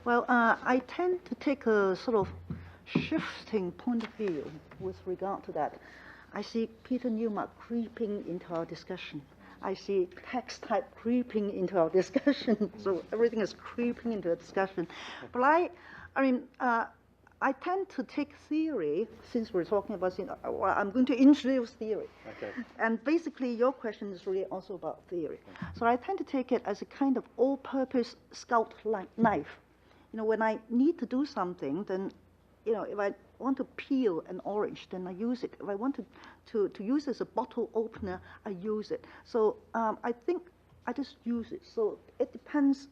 Well, I tend to take a sort of shifting point of view with regard to that. I see Peter Newmark creeping into our discussion. I see text type creeping into our discussion. So everything is creeping into a discussion. But I tend to take theory, since we're talking about, well, I'm going to introduce theory. Okay. And basically, your question is really also about theory. So I tend to take it as a kind of all-purpose scout knife. When I need to do something, then, if I want to peel an orange, then I use it. If I want to use it as a bottle opener, I use it. So I think I just use it. So it depends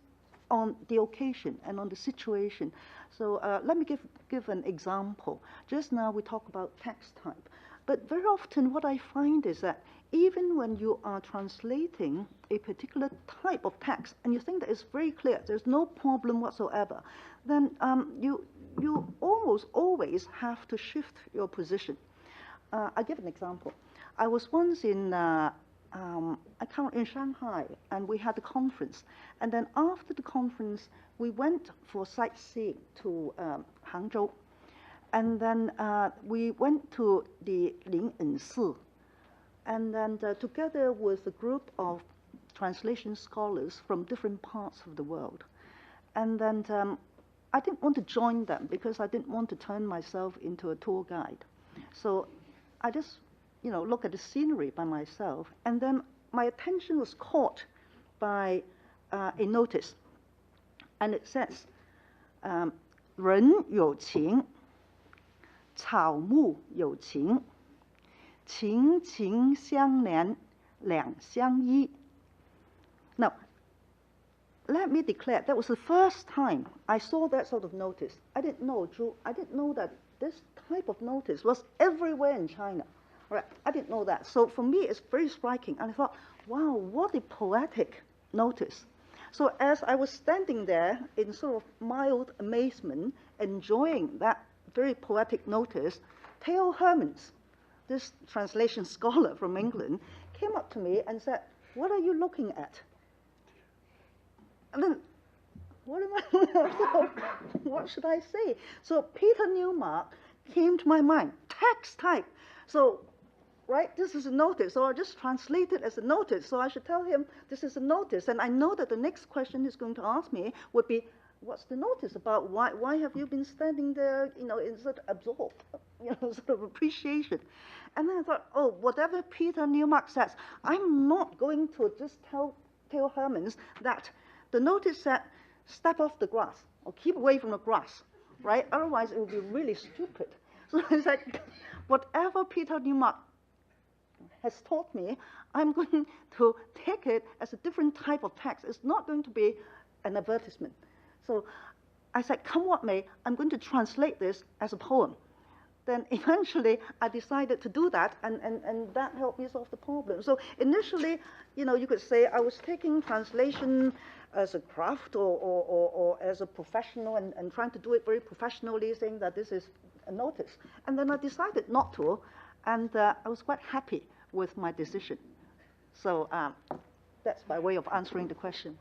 on the occasion and on the situation. So let me give an example. Just now we talk about text type. But very often what I find is that even when you are translating a particular type of text and you think that it's very clear, there's no problem whatsoever, then you almost always have to shift your position. I'll give an example. I was once in Shanghai, and we had a conference. And then after the conference, we went for sightseeing to Hangzhou. And then we went to the Lin'en. And then together with a group of translation scholars from different parts of the world. And then I didn't want to join them because I didn't want to turn myself into a tour guide. So I just look at the scenery by myself, and then my attention was caught by a notice, and it says, 人有情，草木有情，情情相连，两相依. Now, let me declare, that was the first time I saw that sort of notice. I didn't know that this type of notice was everywhere in China. Right, I didn't know that. So for me, it's very striking. And I thought, wow, what a poetic notice. So as I was standing there in sort of mild amazement, enjoying that very poetic notice, Theo Hermans, this translation scholar from England, came up to me and said, what are you looking at? And then, what am I, what should I say? So Peter Newmark came to my mind, text type. So, right, this is a notice, so I just translate it as a notice. So I should tell him this is a notice, and I know that the next question he's going to ask me would be, what's the notice about? Why have you been standing there, in sort of absorbed, sort of appreciation? And then I thought, oh, whatever Peter Newmark says, I'm not going to just tell Theo Hermans that the notice said, step off the grass, or keep away from the grass, right? Otherwise, it would be really stupid. So I said, whatever Peter Newmark has taught me, I'm going to take it as a different type of text. It's not going to be an advertisement. So I said, come what may, I'm going to translate this as a poem. Then eventually I decided to do that, and that helped me solve the problem. So initially, you could say I was taking translation as a craft or as a professional and trying to do it very professionally, saying that this is a notice. And then I decided not to, and I was quite happy with my decision. So that's my way of answering the question.